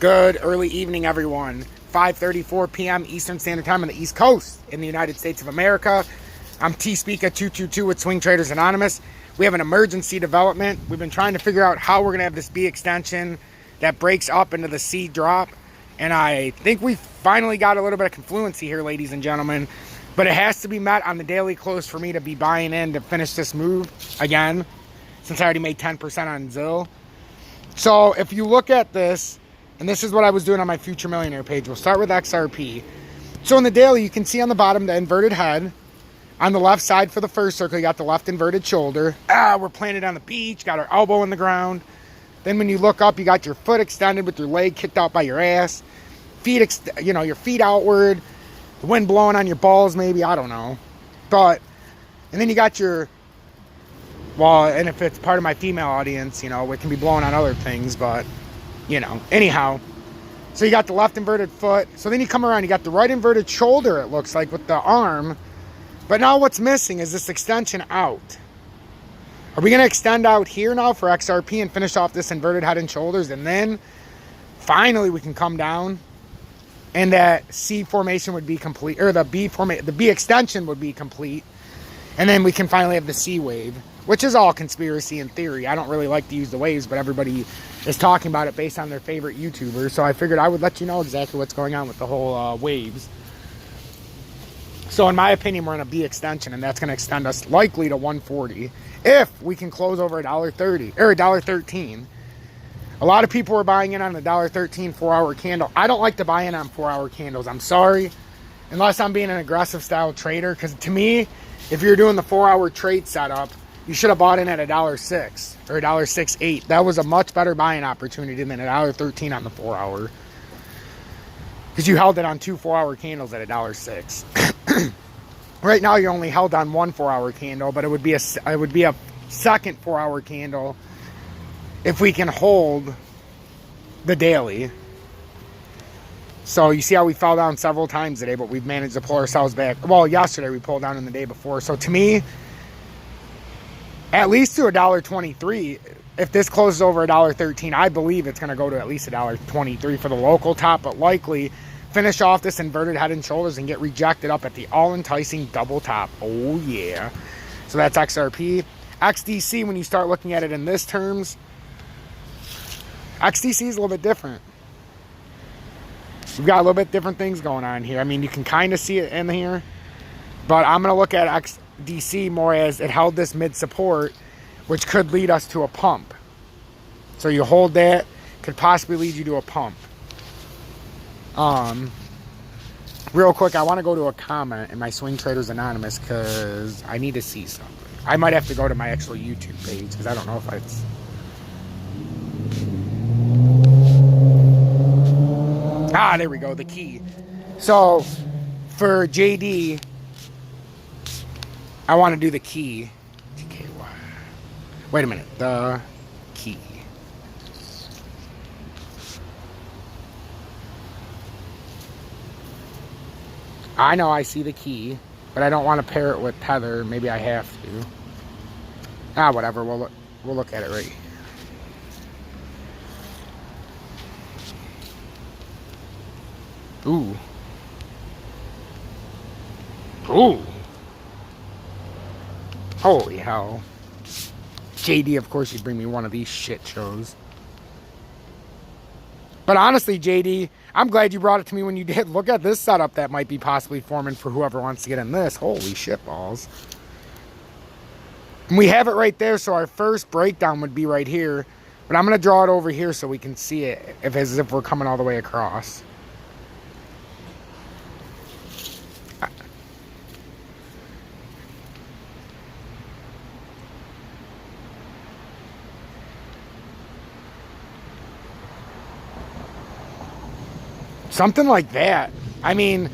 Good early evening, everyone. 5:34 p.m. Eastern Standard Time on the East Coast in the United States of America. I'm T-Speaker 222 with Swing Traders Anonymous. We have an emergency development. We've been trying to figure out how we're going to have this B extension that breaks up into the C drop. And I think we finally got a little bit of confluency here, ladies and gentlemen. But it has to be met on the daily close for me to be buying in to finish this move again, since I already made 10% on Zill. So if you look at this, and this is what I was doing on my Future Millionaire page. We'll start with XRP. So in the daily, you can see on the bottom the inverted head. On the left side for the first circle, you got the left inverted shoulder. We're planted on the beach, got our elbow in the ground. Then when you look up, you got your foot extended with your leg kicked out by your ass. Feet, your feet outward. The wind blowing on your balls maybe, I don't know. And then you got your, and if it's part of my female audience, it can be blowing on other things, but anyhow. So you got the left inverted foot. So then you come around, you got the right inverted shoulder, it looks like, with the arm. But now what's missing is this extension out. Are we going to extend out here now for XRP and finish off this inverted head and shoulders? And then finally we can come down and that C formation would be complete, or the B extension would be complete. And then we can finally have the C wave, which is all conspiracy in theory. I don't really like to use the waves, but everybody is talking about it based on their favorite YouTubers. So I figured I would let you know exactly what's going on with the whole waves. So in my opinion, we're in a B extension, and that's going to extend us likely to 140 if we can close over $1.30 or $1.13. A lot of people are buying in on the $1.13 4-hour candle. I don't like to buy in on 4-hour candles. I'm sorry, unless I'm being an aggressive style trader, because to me, if you're doing the 4-hour trade setup, you should have bought in at $1.06 or $1.68. That was a much better buying opportunity than $1.13 on the 4-hour, because you held it on 2 4-hour candles at $1.06. Right now, you're only held on 1 4-hour candle, but it would be a second 4-hour candle if we can hold the daily. So you see how we fell down several times today, but we've managed to pull ourselves back. Well, yesterday we pulled down in the day before. So to me, at least to $1.23. If this closes over $1.13, I believe it's going to go to at least $1.23 for the local top, but likely finish off this inverted head and shoulders and get rejected up at the all-enticing double top. Oh, yeah. So that's XRP. XDC, when you start looking at it in this terms, XDC is a little bit different. We've got a little bit different things going on here. I mean, you can kind of see it in here, but I'm going to look at XDC more as it held this mid-support, which could lead us to a pump. So you hold that, could possibly lead you to a pump. Real quick, I want to go to a comment in my Swing Traders Anonymous because I need to see something. I might have to go to my actual YouTube page because I don't know if it's... there we go, the key. So, for JD, I want to do the key. Wait a minute, the key. I know I see the key, but I don't want to pair it with Tether. Maybe I have to. Whatever, we'll look at it right here. Ooh. Holy hell. JD, of course, you'd bring me one of these shit shows. But honestly, JD, I'm glad you brought it to me when you did. Look at this setup that might be possibly forming for whoever wants to get in this. Holy shit balls. And we have it right there, so our first breakdown would be right here. But I'm going to draw it over here so we can see it as if we're coming all the way across. Something like that. I mean,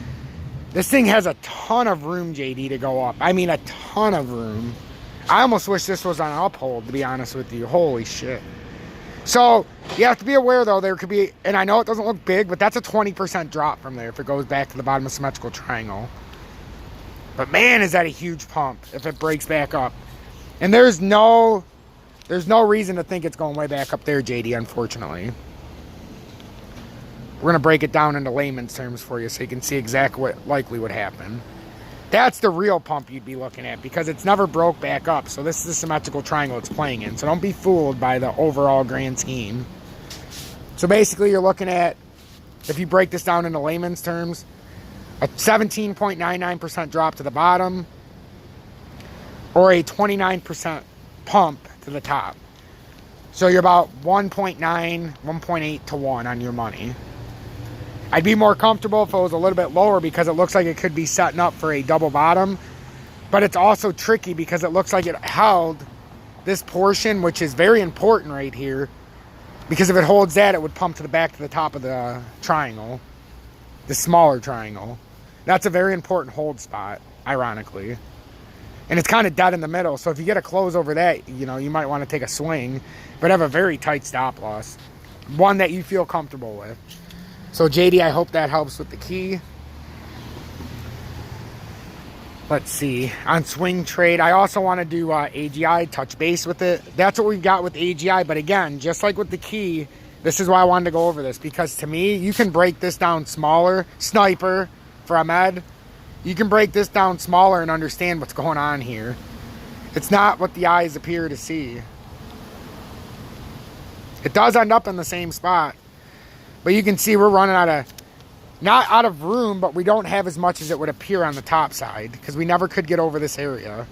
this thing has a ton of room, JD, to go up. I mean, a ton of room. I almost wish this was on Uphold, to be honest with you. Holy shit. So, you have to be aware, though, there could be, and I know it doesn't look big, but that's a 20% drop from there if it goes back to the bottom of symmetrical triangle. But man, is that a huge pump if it breaks back up. And there's no reason to think it's going way back up there, JD, unfortunately. We're going to break it down into layman's terms for you so you can see exactly what likely would happen. That's the real pump you'd be looking at because it's never broke back up. So this is the symmetrical triangle it's playing in. So don't be fooled by the overall grand scheme. So basically you're looking at, if you break this down into layman's terms, a 17.99% drop to the bottom or a 29% pump to the top. So you're about 1.9, 1.8 to 1 on your money. I'd be more comfortable if it was a little bit lower because it looks like it could be setting up for a double bottom. But it's also tricky because it looks like it held this portion, which is very important right here. Because if it holds that, it would pump to the back to the top of the triangle. The smaller triangle. That's a very important hold spot, ironically. And it's kind of dead in the middle. So if you get a close over that, you know, you might want to take a swing. But have a very tight stop loss. One that you feel comfortable with. So JD, I hope that helps with the key. Let's see. On swing trade, I also want to do AGI, touch base with it. That's what we've got with AGI. But again, just like with the key, this is why I wanted to go over this. Because to me, you can break this down smaller. Sniper for Ahmed. You can break this down smaller and understand what's going on here. It's not what the eyes appear to see. It does end up in the same spot. But you can see we're running out of, not out of room, but we don't have as much as it would appear on the top side because we never could get over this area.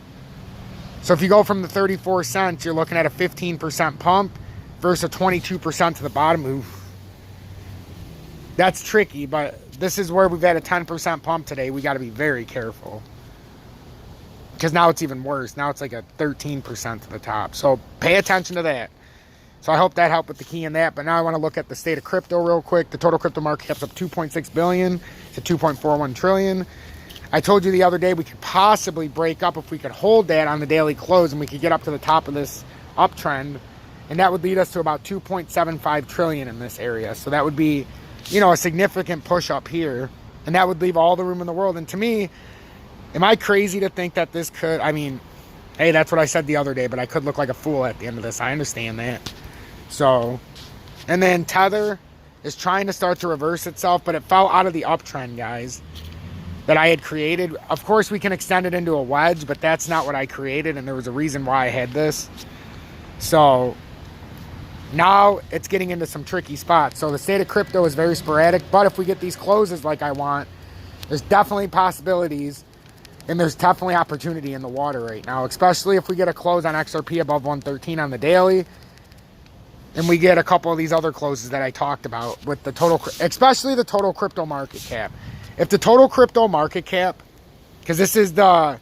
So if you go from the 34 cents, you're looking at a 15% pump versus a 22% to the bottom. Oof. That's tricky, but this is where we've had a 10% pump today. We got to be very careful because now it's even worse. Now it's like a 13% to the top. So pay attention to that. So I hope that helped with the key in that. But now I want to look at the state of crypto real quick. The total crypto market cap's up 2.6 billion to 2.41 trillion. I told you the other day we could possibly break up if we could hold that on the daily close and we could get up to the top of this uptrend. And that would lead us to about 2.75 trillion in this area. So that would be, you know, a significant push up here. And that would leave all the room in the world. And to me, am I crazy to think that this could, I mean, hey, that's what I said the other day, but I could look like a fool at the end of this. I understand that. So, and then Tether is trying to start to reverse itself, but it fell out of the uptrend, guys, that I had created. Of course, we can extend it into a wedge, but that's not what I created, and there was a reason why I had this. So, now it's getting into some tricky spots. So, the state of crypto is very sporadic, but if we get these closes like I want, there's definitely possibilities, and there's definitely opportunity in the water right now, especially if we get a close on XRP above 113 on the daily. And we get a couple of these other closes that I talked about with the total, especially the total crypto market cap. If the total crypto market cap, because this is the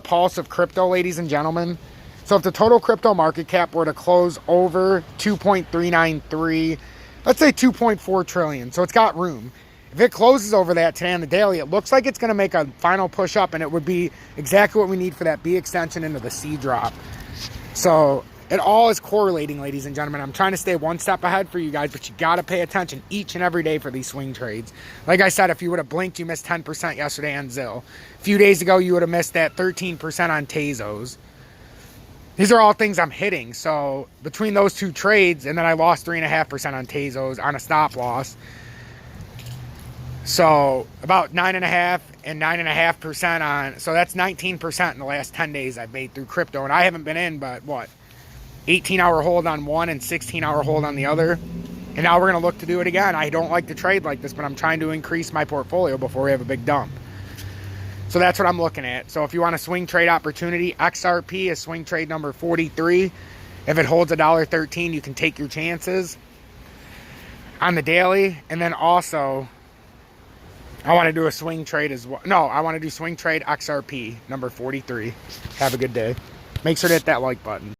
pulse of crypto, ladies and gentlemen. So if the total crypto market cap were to close over 2.393, let's say 2.4 trillion. So it's got room. If it closes over that today on the daily, it looks like it's going to make a final push up, and it would be exactly what we need for that B extension into the C drop. So it all is correlating, ladies and gentlemen. I'm trying to stay one step ahead for you guys, but you got to pay attention each and every day for these swing trades. Like I said, if you would have blinked, you missed 10% yesterday on Zill. A few days ago, you would have missed that 13% on Tezos. These are all things I'm hitting. So between those two trades, and then I lost 3.5% on Tezos on a stop loss. So about 9.5% and 9.5% on, so that's 19% in the last 10 days I've made through crypto. And I haven't been in, but what? 18-hour hold on one and 16-hour hold on the other. And now we're going to look to do it again. I don't like to trade like this, but I'm trying to increase my portfolio before we have a big dump. So that's what I'm looking at. So if you want a swing trade opportunity, XRP is swing trade number 43. If it holds $1.13, you can take your chances on the daily. And then also, I want to do a swing trade as well. No, I want to do swing trade XRP number 43. Have a good day. Make sure to hit that like button.